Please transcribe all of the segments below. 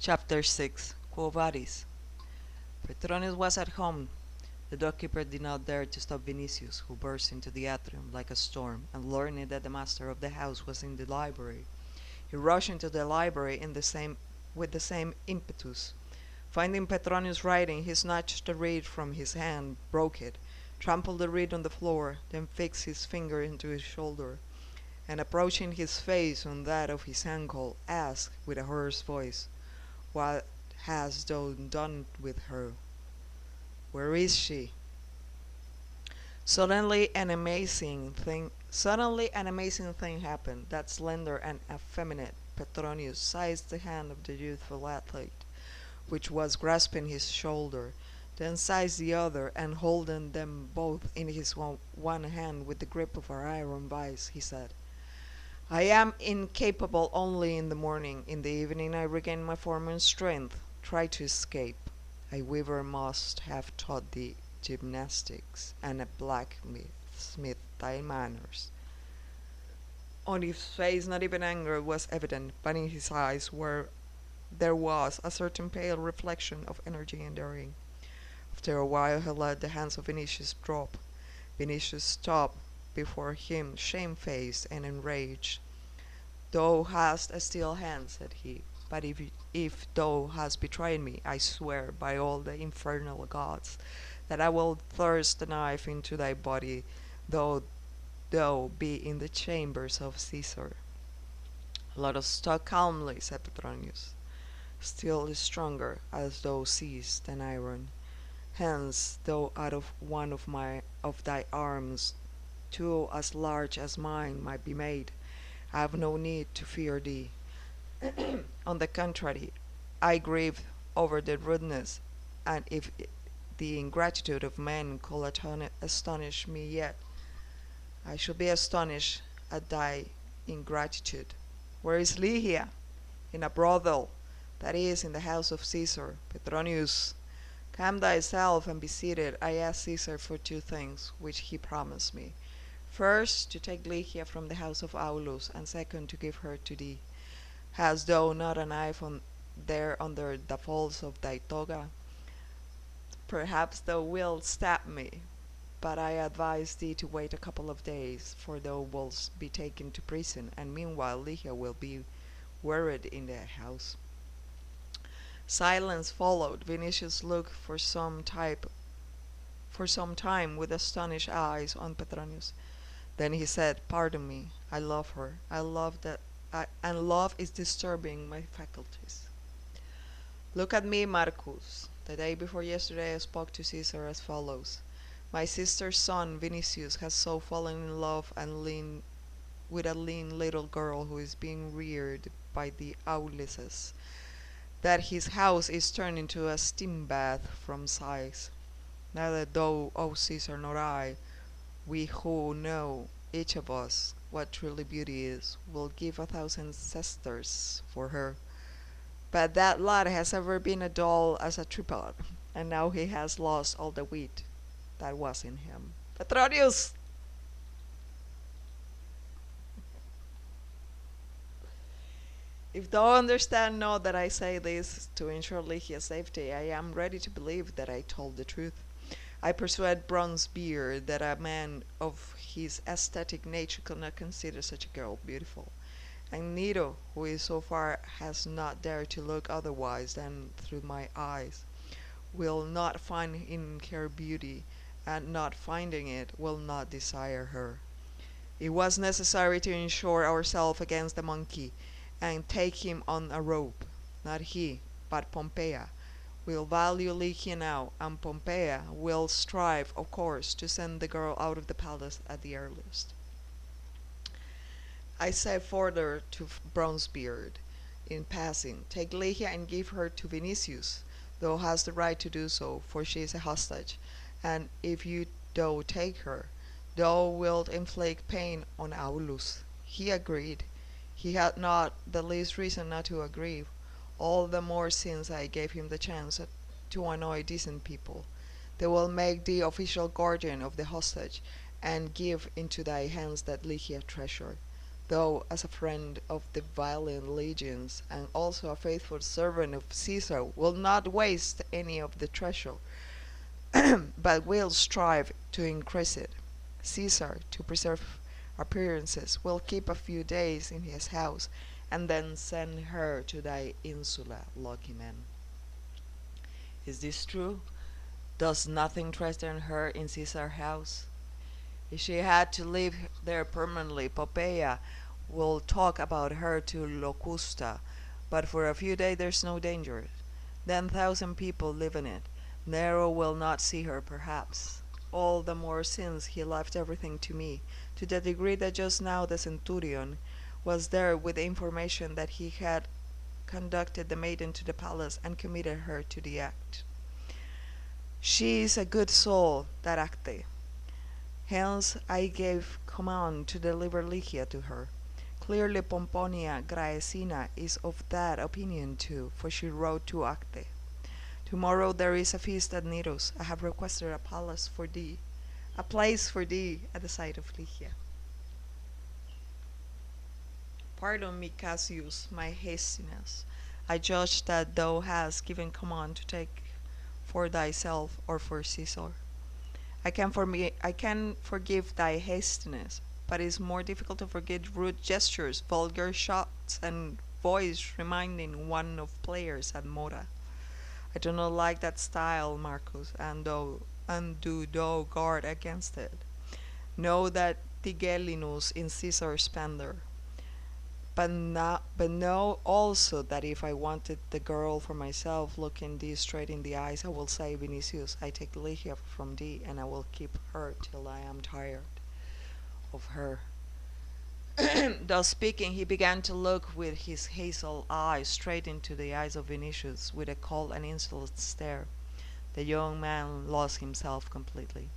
Chapter 6 Quo Vadis. Petronius was at home. The doorkeeper did not dare to stop Vinicius, who burst into the atrium like a storm, and learning that the master of the house was in the library, he rushed into the library with the same impetus. Finding Petronius writing, he snatched the reed from his hand, broke it, trampled the reed on the floor, then fixed his finger into his shoulder, and approaching his face on that of his uncle, asked with a hoarse voice, "What hast thou done with her? Where is she?" Suddenly an amazing thing happened. That slender and effeminate Petronius seized the hand of the youthful athlete, which was grasping his shoulder, then seized the other, and holding them both in his one hand with the grip of an iron vice, he said, "I am incapable only in the morning. In the evening I regain my former strength. Try to escape. A weaver must have taught thee gymnastics, and a blacksmith thy manners." On his face not even anger was evident, but in his eyes there was a certain pale reflection of energy and daring. After a while he let the hands of Vinicius drop. Vinicius stopped before him, shamefaced and enraged. "Thou hast a steel hand," said he, "but if thou hast betrayed me, I swear by all the infernal gods that I will thrust the knife into thy body, though thou be in the chambers of Caesar." "Let us talk calmly," said Petronius, still stronger, as thou seest, than iron. "Hence, though out of one of thy arms two as large as mine might be made, I have no need to fear thee. On the contrary, I grieve over the rudeness, and if the ingratitude of men could astonish me yet, I should be astonished at thy ingratitude. Where is Lygia?" "In a brothel, that is, in the house of Caesar." "Petronius, calm thyself and be seated. I ask Caesar for two things, which he promised me. First, to take Lygia from the house of Aulus, and second, to give her to thee. Hast thou not a knife there under the folds of thy toga? Perhaps thou wilt stab me, but I advise thee to wait a couple of days, for thou wilt be taken to prison, and meanwhile Lygia will be worried in the house." Silence followed. Vinicius looked for some time with astonished eyes on Petronius. Then he said, "Pardon me. I love her. And love is disturbing my faculties. Look at me, Marcus. The day before yesterday I spoke to Caesar as follows: My sister's son, Vinicius, has so fallen in love with a lean little girl who is being reared by the Aulises, that his house is turned into a steam bath from sighs. Neither thou, O Caesar, nor I, we who know, each of us, what truly beauty is, will give 1,000 sesterces for her. But that lad has ever been a dull as a tripod, and now he has lost all the wit that was in him." Petronius! If thou understand not that I say this to ensure Lygia's safety, I am ready to believe that I told the truth. I persuade Bronzebeard that a man of his aesthetic nature could not consider such a girl beautiful, and Nero, who is so far has not dared to look otherwise than through my eyes, will not find in her beauty, and not finding it, will not desire her. It was necessary to insure ourselves against the monkey, and take him on a rope. Not he, but Pompeia, will value Lygia now, and Pompeia will strive, of course, to send the girl out of the palace at the earliest. I say further to Bronzebeard, in passing, take Lygia and give her to Vinicius. Thou hast the right to do so, for she is a hostage, and if you do take her, thou wilt inflict pain on Aulus." He agreed. He had not the least reason not to agree, all the more since I gave him the chance to annoy decent people. "They will make thee official guardian of the hostage, and give into thy hands that Lygia treasure. though as a friend of the violent legions and also a faithful servant of Caesar, will not waste any of the treasure, but will strive to increase it. Caesar, to preserve appearances, will keep a few days in his house, and then send her to thy insula, lucky man. Is this true? Does nothing threaten her in Caesar's house? If she had to live there permanently, Poppaea will talk about her to Locusta, but for a few days there's no danger. 10,000 people live in it. Nero will not see her, perhaps. All the more since he left everything to me, to the degree that just now the centurion was there with the information that he had conducted the maiden to the palace and committed her to the act. She is a good soul, that Acte. Hence I gave command to deliver Lygia to her. Clearly Pomponia Graecina is of that opinion too, for she wrote to Acte. Tomorrow there is a feast at Nero's. I have requested a place for thee at the side of Lygia. Pardon me, Cassius, my hastiness. I judge that thou hast given command to take for thyself or for Caesar. I can forgive thy hastiness, but it is more difficult to forget rude gestures, vulgar shots, and voice reminding one of players at Mora. I do not like that style, Marcus, and do thou guard against it. Know that Tigellinus in Caesar's splendor. But know also that if I wanted the girl for myself, looking thee straight in the eyes, I will say, Vinicius, I take Lygia from thee, and I will keep her till I am tired of her. Thus speaking, he began to look with his hazel eyes straight into the eyes of Vinicius, with a cold and insolent stare. The young man lost himself completely.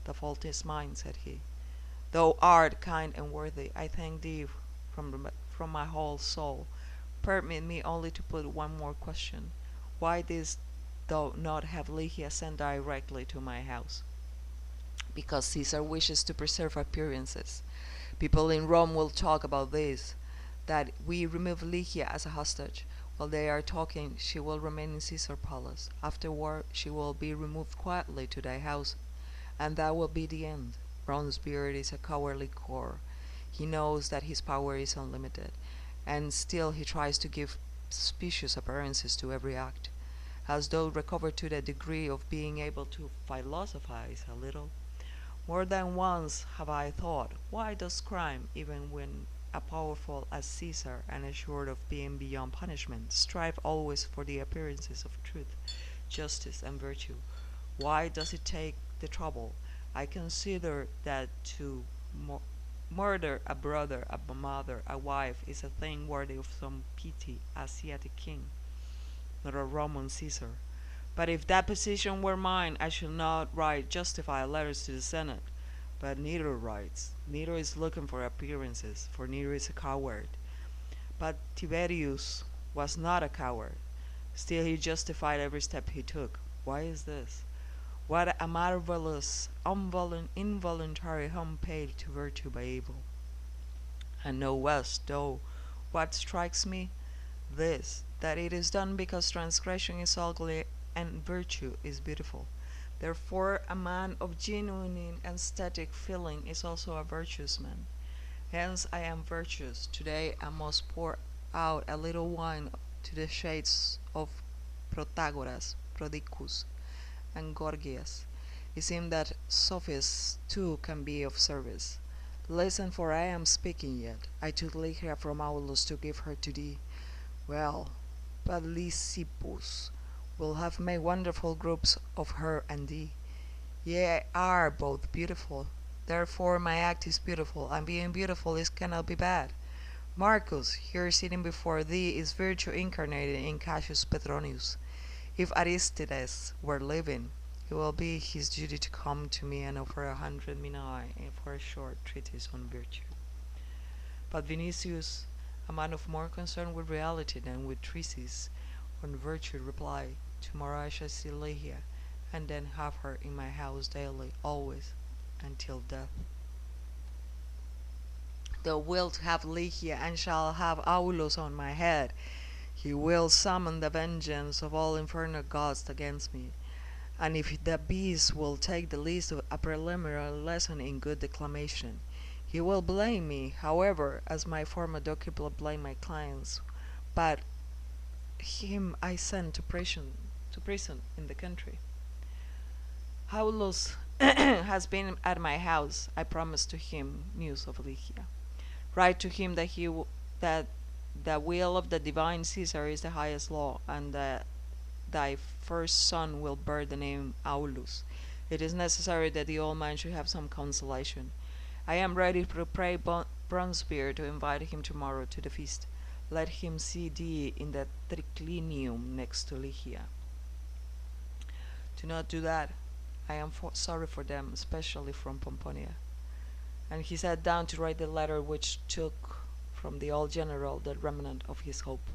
The fault is mine, said he. Thou art kind and worthy. I thank thee from my whole soul. Permit me only to put one more question. Why didst thou not have Lygia sent directly to my house? Because Caesar wishes to preserve appearances. People in Rome will talk about this, that we remove Lygia as a hostage. While they are talking, she will remain in Caesar palace. Afterward, she will be removed quietly to thy house, and that will be the end. Bronzebeard is a cowardly cur. He knows that his power is unlimited, and still he tries to give suspicious appearances to every act, as though recovered to the degree of being able to philosophize a little. More than once have I thought, why does crime, even when a powerful as Caesar and assured of being beyond punishment, strive always for the appearances of truth, justice, and virtue? Why does it take the trouble? I consider that to murder a brother, a mother, a wife is a thing worthy of some pity, Asiatic king, not a Roman Caesar. But if that position were mine, I should not write justified letters to the Senate. But Nero writes. Nero is looking for appearances, for Nero is a coward. But Tiberius was not a coward. Still he justified every step he took. Why is this? What a marvelous, involuntary homepage to virtue by evil. And no less, though, what strikes me? This, that it is done because transgression is ugly and virtue is beautiful. Therefore, a man of genuine aesthetic feeling is also a virtuous man. Hence, I am virtuous. Today, I must pour out a little wine to the shades of Protagoras, Prodicus, and Gorgias. It seems that sophists too can be of service. Listen, for I am speaking yet. I took Lygia from Aulus to give her to thee. Well, but Lysippus will have made wonderful groups of her and thee. Ye are both beautiful. Therefore my act is beautiful, and being beautiful is cannot be bad. Marcus, here sitting before thee, is virtue incarnated in Cassius Petronius. If Aristides were living, it will be his duty to come to me and offer 100 minae for a short treatise on virtue. But Vinicius, a man of more concern with reality than with treatises on virtue, replied, Tomorrow I shall see Lygia, and then have her in my house daily, always, until death. Thou wilt have Lycia, and shall have Aulus on my head. He will summon the vengeance of all infernal gods against me. And if the beast will take the least of a preliminary lesson in good declamation, he will blame me, however, as my former disciple blamed my clients. But him I sent to prison in the country. Aulus has been at my house. I promised to him news of Lycia. Write to him that the will of the divine Caesar is the highest law, and that thy first son will bear the name Aulus. It is necessary that the old man should have some consolation. I am ready to pray Bronzebeard to invite him tomorrow to the feast. Let him see thee in the triclinium next to Lycia. Do not do that. I am sorry for them, especially from Pomponia. And he sat down to write the letter which took from the old general the remnant of his hope.